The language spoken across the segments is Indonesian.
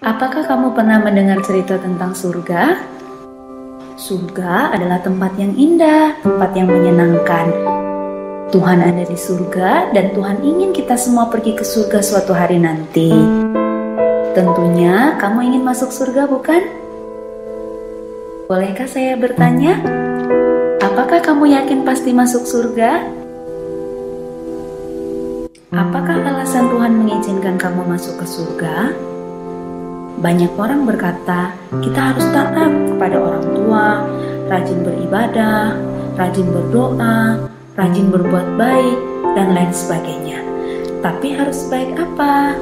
Apakah kamu pernah mendengar cerita tentang surga? Surga adalah tempat yang indah, tempat yang menyenangkan. Tuhan ada di surga dan Tuhan ingin kita semua pergi ke surga suatu hari nanti. Tentunya kamu ingin masuk surga, bukan? Bolehkah saya bertanya? Apakah kamu yakin pasti masuk surga? Apakah alasan Tuhan mengizinkan kamu masuk ke surga? Banyak orang berkata, kita harus taat kepada orang tua, rajin beribadah, rajin berdoa, rajin berbuat baik, dan lain sebagainya. Tapi harus baik apa?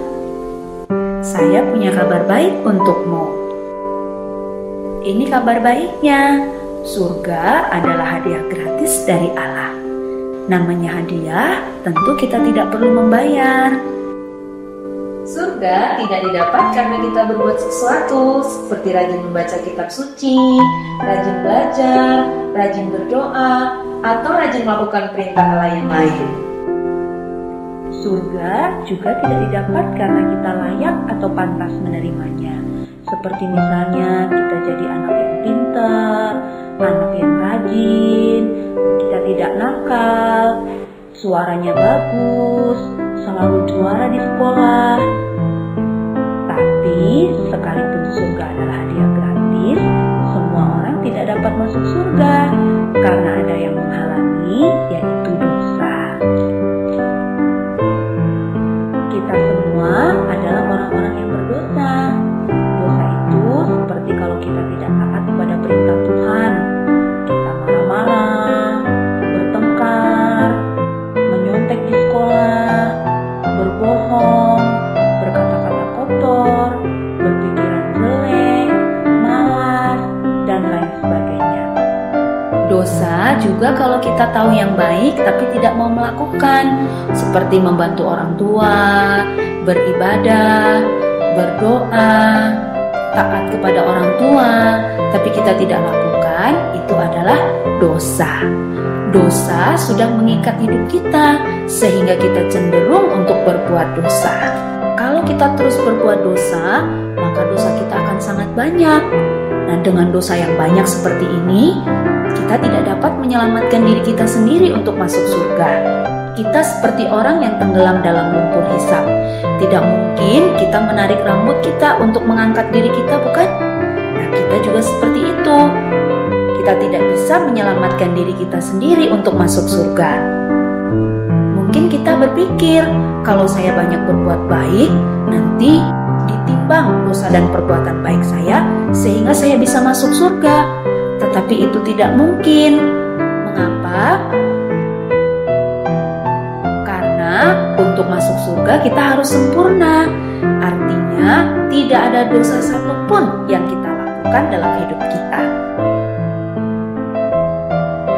Saya punya kabar baik untukmu. Ini kabar baiknya, surga adalah hadiah gratis dari Allah. Namanya hadiah, tentu kita tidak perlu membayar. Surga tidak didapat karena kita berbuat sesuatu, seperti rajin membaca kitab suci, rajin belajar, rajin berdoa, atau rajin melakukan perintah Allah yang lain. Surga juga tidak didapat karena kita layak atau pantas menerimanya. Seperti misalnya kita jadi anak yang pintar, anak yang rajin, kita tidak nakal, suaranya bagus, selalu juara di sekolah. Tapi sekalipun surga adalah hadiah gratis, semua orang tidak dapat masuk surga karena ada yang menghalangi, yaitu dosa. Kita semua adalah orang-orang yang berdosa. Dosa itu seperti kalau kita tidak taat kepada perintah Tuhan, kita marah-marah, bertengkar, menyontek di sekolah, berbohong, berkata-kata kotor, berpikiran jelek, malas, dan lain sebagainya. Dosa juga kalau kita tahu yang baik tapi tidak mau melakukan, seperti membantu orang tua, beribadah, berdoa, taat kepada orang tua, tapi kita tidak lakukan, itu adalah dosa. Dosa sudah mengikat hidup kita sehingga kita cenderung untuk berbuat dosa. Kalau kita terus berbuat dosa, maka dosa kita akan sangat banyak. Nah, dengan dosa yang banyak seperti ini, kita tidak dapat menyelamatkan diri kita sendiri untuk masuk surga. Kita seperti orang yang tenggelam dalam lumpur hisap. Tidak mungkin kita menarik rambut kita untuk mengangkat diri kita, bukan? Nah, kita juga seperti itu. Kita tidak bisa menyelamatkan diri kita sendiri untuk masuk surga. Mungkin kita berpikir, kalau saya banyak berbuat baik, nanti ditimbang dosa dan perbuatan baik saya, sehingga saya bisa masuk surga. Tetapi itu tidak mungkin. Mengapa? Karena untuk masuk surga kita harus sempurna. Artinya tidak ada dosa satupun yang kita lakukan dalam hidup kita.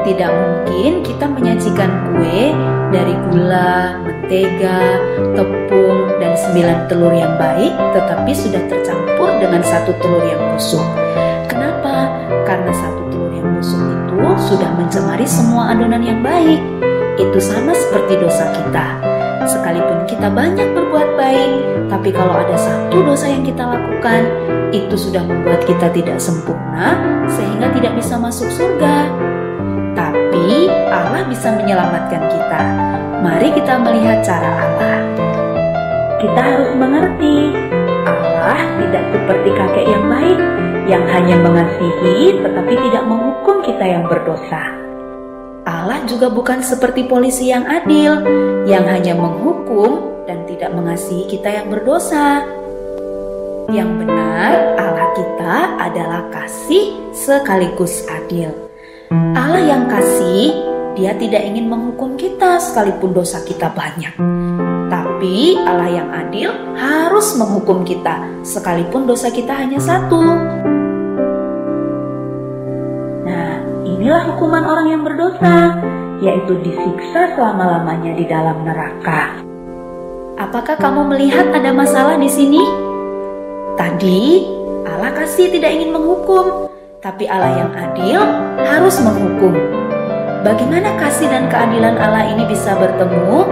Tidak mungkin kita menyajikan kue dari gula, mentega, tepung, dan 9 telur yang baik, tetapi sudah tercampur dengan 1 telur yang busuk. Kenapa? Karena 1 telur yang busuk itu sudah mencemari semua adonan yang baik. Itu sama seperti dosa kita. Sekalipun kita banyak berbuat baik, tapi kalau ada 1 dosa yang kita lakukan, itu sudah membuat kita tidak sempurna, sehingga tidak bisa masuk surga. Tapi Allah bisa menyelamatkan kita. Mari kita melihat cara Allah. Kita harus mengerti, Allah tidak seperti kakek yang baik, yang hanya mengasihi tetapi tidak menghukum kita yang berdosa. Allah juga bukan seperti polisi yang adil, yang hanya menghukum dan tidak mengasihi kita yang berdosa. Yang benar, Allah kita adalah kasih sekaligus adil. Allah yang kasih, Dia tidak ingin menghukum kita sekalipun dosa kita banyak. Tapi Allah yang adil harus menghukum kita sekalipun dosa kita hanya 1. Nah, inilah hukuman orang yang berdosa, yaitu disiksa selama-lamanya di dalam neraka. Apakah kamu melihat ada masalah di sini? Tadi Allah kasih tidak ingin menghukum, tapi Allah yang adil harus menghukum. Bagaimana kasih dan keadilan Allah ini bisa bertemu?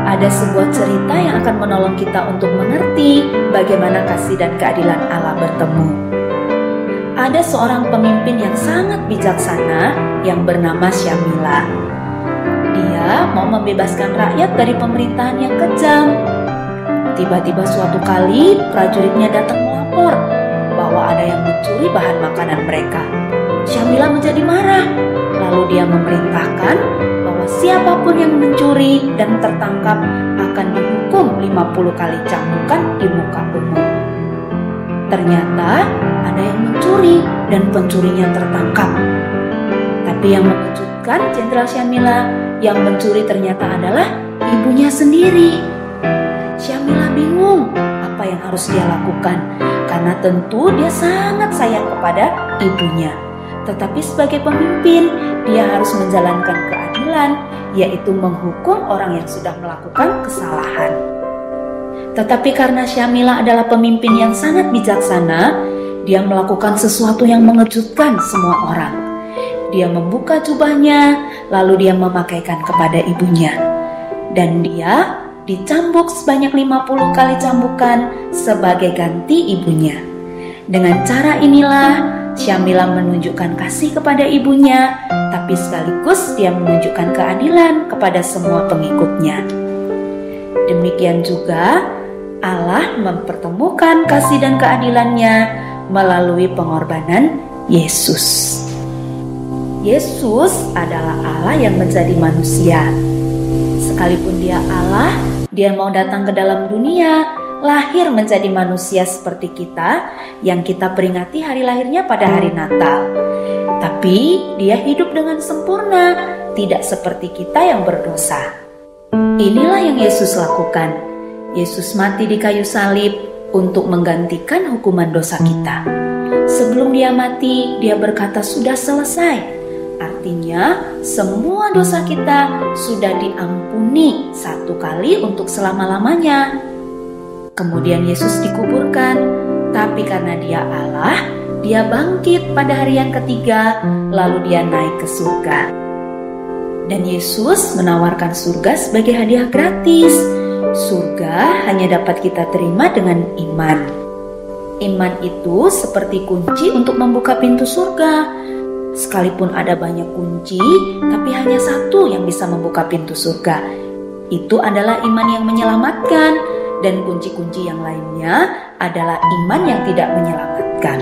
ada sebuah cerita yang akan menolong kita untuk mengerti bagaimana kasih dan keadilan Allah bertemu. Ada seorang pemimpin yang sangat bijaksana yang bernama Syamila. Dia mau membebaskan rakyat dari pemerintahan yang kejam. Tiba-tiba suatu kali prajuritnya datang melapor bahwa ada yang mencuri bahan makanan mereka. Syamila menjadi marah. Lalu dia memerintahkan bahwa siapapun yang mencuri dan tertangkap akan dihukum 50 kali cambukan di muka umum. Ternyata ada yang mencuri dan pencurinya tertangkap. Tapi yang mengejutkan Jenderal Syamila, yang mencuri ternyata adalah ibunya sendiri. Syamila bingung apa yang harus dia lakukan, karena tentu dia sangat sayang kepada ibunya. Tetapi sebagai pemimpin, dia harus menjalankan keadilan, yaitu menghukum orang yang sudah melakukan kesalahan. Tetapi karena Syamila adalah pemimpin yang sangat bijaksana, dia melakukan sesuatu yang mengejutkan semua orang. Dia membuka jubahnya, lalu dia memakaikan kepada ibunya. Dan dia dicambuk sebanyak 50 kali cambukan sebagai ganti ibunya. Dengan cara inilah Syamila menunjukkan kasih kepada ibunya, tapi sekaligus dia menunjukkan keadilan kepada semua pengikutnya. Demikian juga Allah mempertemukan kasih dan keadilannya melalui pengorbanan Yesus. Yesus adalah Allah yang menjadi manusia. Sekalipun dia Allah, dia mau datang ke dalam dunia, lahir menjadi manusia seperti kita yang kita peringati hari lahirnya pada hari Natal. Tapi dia hidup dengan sempurna, tidak seperti kita yang berdosa. Inilah yang Yesus lakukan. Yesus mati di kayu salib untuk menggantikan hukuman dosa kita. Sebelum dia mati, dia berkata sudah selesai. Artinya semua dosa kita sudah diampuni satu kali untuk selama-lamanya. Kemudian Yesus dikuburkan, tapi karena dia Allah, dia bangkit pada hari yang ketiga, lalu dia naik ke surga. Dan Yesus menawarkan surga sebagai hadiah gratis. Surga hanya dapat kita terima dengan iman. Iman itu seperti kunci untuk membuka pintu surga. Sekalipun ada banyak kunci, tapi hanya satu yang bisa membuka pintu surga. Itu adalah iman yang menyelamatkan. Dan kunci-kunci yang lainnya adalah iman yang tidak menyelamatkan.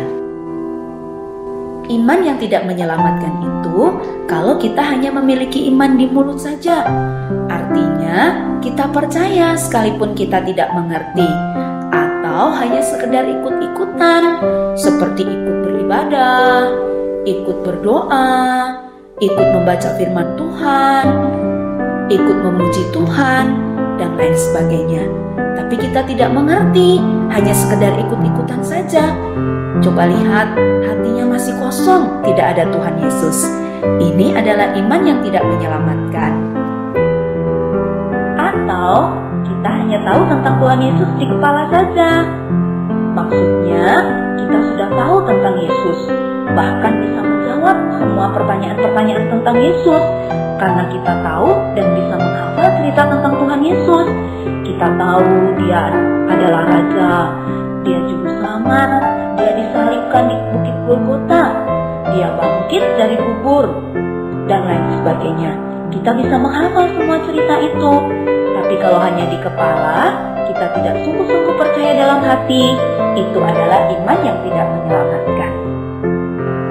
Iman yang tidak menyelamatkan itu kalau kita hanya memiliki iman di mulut saja. Artinya kita percaya sekalipun kita tidak mengerti, atau hanya sekedar ikut-ikutan seperti ikut beribadah, ikut berdoa, ikut membaca firman Tuhan, ikut memuji Tuhan, dan lain sebagainya. Tapi kita tidak mengerti, hanya sekedar ikut-ikutan saja. Coba lihat, hatinya masih kosong, tidak ada Tuhan Yesus. Ini adalah iman yang tidak menyelamatkan. Atau kita hanya tahu tentang Tuhan Yesus di kepala saja. Maksudnya, kita sudah tahu tentang Yesus, bahkan bisa menjawab semua pertanyaan-pertanyaan tentang Yesus, karena kita tahu dan bisa menghafal cerita tentang Tuhan Yesus. Kita tahu dia adalah Raja, dia Juru Selamat, dia disalibkan di Bukit Golgota, dia bangkit dari kubur, dan lain sebagainya. Kita bisa menghafal semua cerita itu. Tapi kalau hanya di kepala, kita tidak sungguh-sungguh percaya dalam hati, itu adalah iman yang tidak menyelamatkan.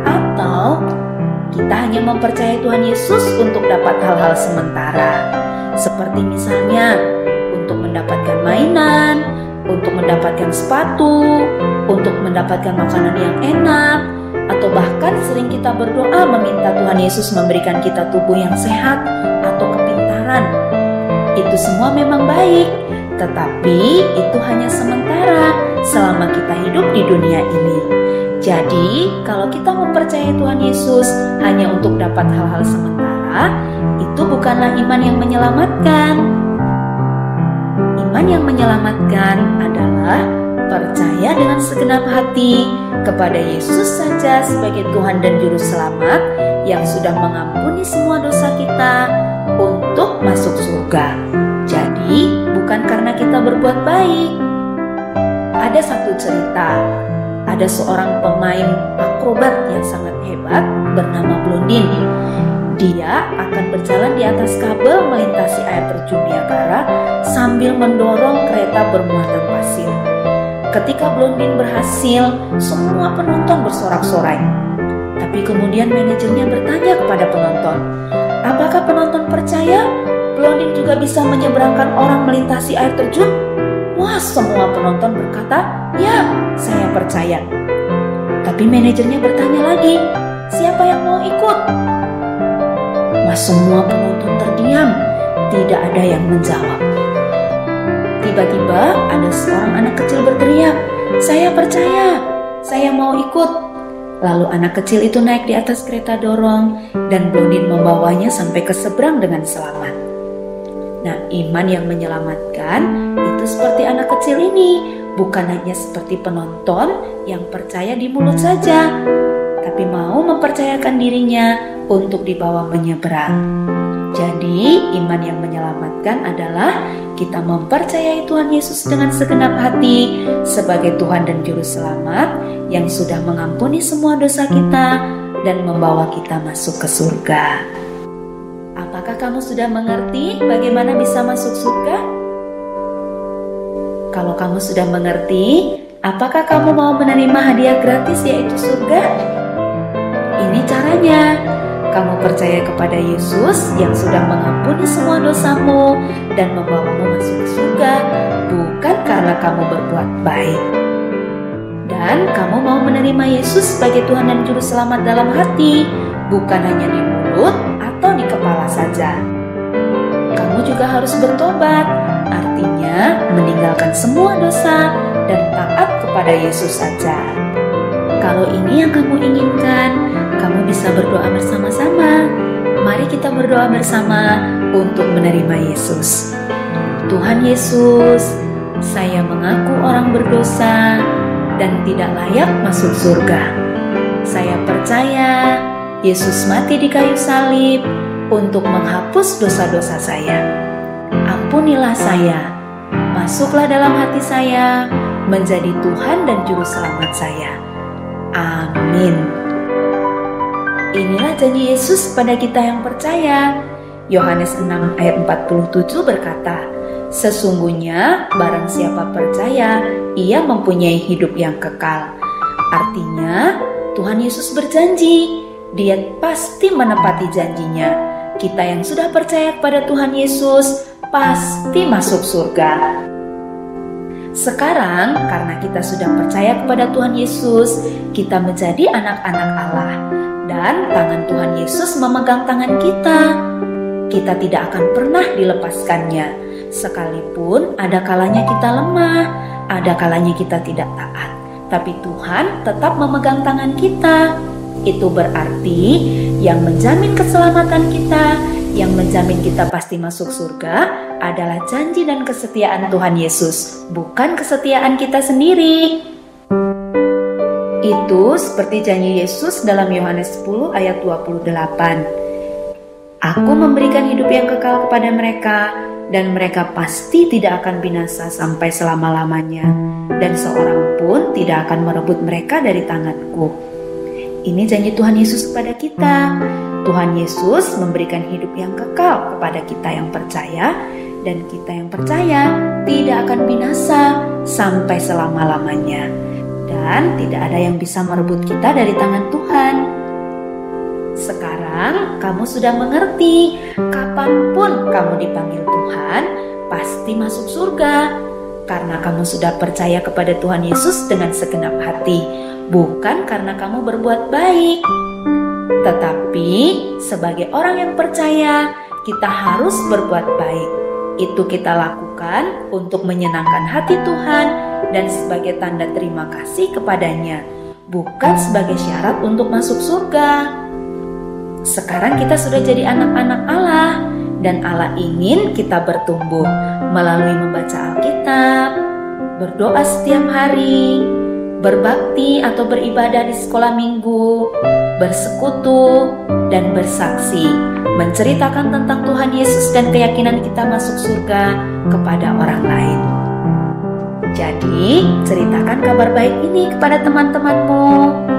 Atau kita hanya mempercayai Tuhan Yesus untuk dapat hal-hal sementara, seperti misalnya untuk mendapatkan mainan, untuk mendapatkan sepatu, untuk mendapatkan makanan yang enak, atau bahkan sering kita berdoa meminta Tuhan Yesus memberikan kita tubuh yang sehat atau kepintaran. Itu semua memang baik, tetapi itu hanya sementara selama kita hidup di dunia ini. Jadi, kalau kita mempercayai Tuhan Yesus hanya untuk dapat hal-hal sementara, itu bukanlah iman yang menyelamatkan. Iman yang menyelamatkan adalah percaya dengan segenap hati kepada Yesus saja sebagai Tuhan dan Juru Selamat yang sudah mengampuni semua dosa kita untuk masuk surga. Jadi, karena kita berbuat baik. Ada satu cerita, ada seorang pemain akrobat yang sangat hebat bernama Blondin. Dia akan berjalan di atas kabel melintasi air terjun Niagara sambil mendorong kereta bermuatan pasir. Ketika Blondin berhasil, semua penonton bersorak-sorai. Tapi kemudian manajernya bertanya kepada penonton, apakah penonton percaya Blondin juga bisa menyeberangkan orang melintasi air terjun? Wah, semua penonton berkata, ya, saya percaya. Tapi manajernya bertanya lagi, siapa yang mau ikut? Mas, semua penonton terdiam, tidak ada yang menjawab. Tiba-tiba ada seorang anak kecil berteriak, saya percaya, saya mau ikut. Lalu anak kecil itu naik di atas kereta dorong dan Blondin membawanya sampai ke seberang dengan selamat. Nah, iman yang menyelamatkan itu seperti anak kecil ini, bukan hanya seperti penonton yang percaya di mulut saja, tapi mau mempercayakan dirinya untuk dibawa menyeberang. Jadi, iman yang menyelamatkan adalah kita mempercayai Tuhan Yesus dengan segenap hati sebagai Tuhan dan Juru Selamat yang sudah mengampuni semua dosa kita dan membawa kita masuk ke surga. Apakah kamu sudah mengerti bagaimana bisa masuk surga? Kalau kamu sudah mengerti, apakah kamu mau menerima hadiah gratis yaitu surga? Ini caranya. Kamu percaya kepada Yesus yang sudah mengampuni semua dosamu dan membawamu masuk ke surga, bukan karena kamu berbuat baik. Dan kamu mau menerima Yesus sebagai Tuhan dan Juru Selamat dalam hati, bukan hanya di mulut atau di kepala saja. Kamu juga harus bertobat, artinya meninggalkan semua dosa dan taat kepada Yesus saja. Kalau ini yang kamu inginkan, kamu bisa berdoa bersama-sama. Mari kita berdoa bersama untuk menerima Yesus. Tuhan Yesus, saya mengaku orang berdosa dan tidak layak masuk surga. Saya percaya Yesus mati di kayu salib untuk menghapus dosa-dosa saya. Ampunilah saya, masuklah dalam hati saya, menjadi Tuhan dan Juru Selamat saya. Amin. Inilah janji Yesus pada kita yang percaya. Yohanes 6 ayat 47 berkata, sesungguhnya barang siapa percaya, ia mempunyai hidup yang kekal. Artinya, Tuhan Yesus berjanji, Dia pasti menepati janjinya. Kita yang sudah percaya kepada Tuhan Yesus pasti masuk surga. Sekarang, karena kita sudah percaya kepada Tuhan Yesus, kita menjadi anak-anak Allah. Dan tangan Tuhan Yesus memegang tangan kita. Kita tidak akan pernah dilepaskannya. Sekalipun ada kalanya kita lemah, ada kalanya kita tidak taat. Tapi Tuhan tetap memegang tangan kita. Itu berarti yang menjamin keselamatan kita, yang menjamin kita pasti masuk surga adalah janji dan kesetiaan Tuhan Yesus, bukan kesetiaan kita sendiri. Itu seperti janji Yesus dalam Yohanes 10 ayat 28. Aku memberikan hidup yang kekal kepada mereka, dan mereka pasti tidak akan binasa sampai selama-lamanya, dan seorang pun tidak akan merebut mereka dari tanganku. Ini janji Tuhan Yesus kepada kita. Tuhan Yesus memberikan hidup yang kekal kepada kita yang percaya, dan kita yang percaya tidak akan binasa sampai selama-lamanya. Dan tidak ada yang bisa merebut kita dari tangan Tuhan. Sekarang kamu sudah mengerti, kapanpun kamu dipanggil Tuhan, pasti masuk surga. Karena kamu sudah percaya kepada Tuhan Yesus dengan segenap hati, bukan karena kamu berbuat baik. Tetapi sebagai orang yang percaya, kita harus berbuat baik. Itu kita lakukan untuk menyenangkan hati Tuhan dan sebagai tanda terima kasih kepadanya, bukan sebagai syarat untuk masuk surga. Sekarang kita sudah jadi anak-anak Allah, dan Allah ingin kita bertumbuh melalui membaca Alkitab, berdoa setiap hari, berbakti atau beribadah di sekolah minggu, bersekutu, dan bersaksi, menceritakan tentang Tuhan Yesus dan keyakinan kita masuk surga kepada orang lain. Jadi, ceritakan kabar baik ini kepada teman-temanmu.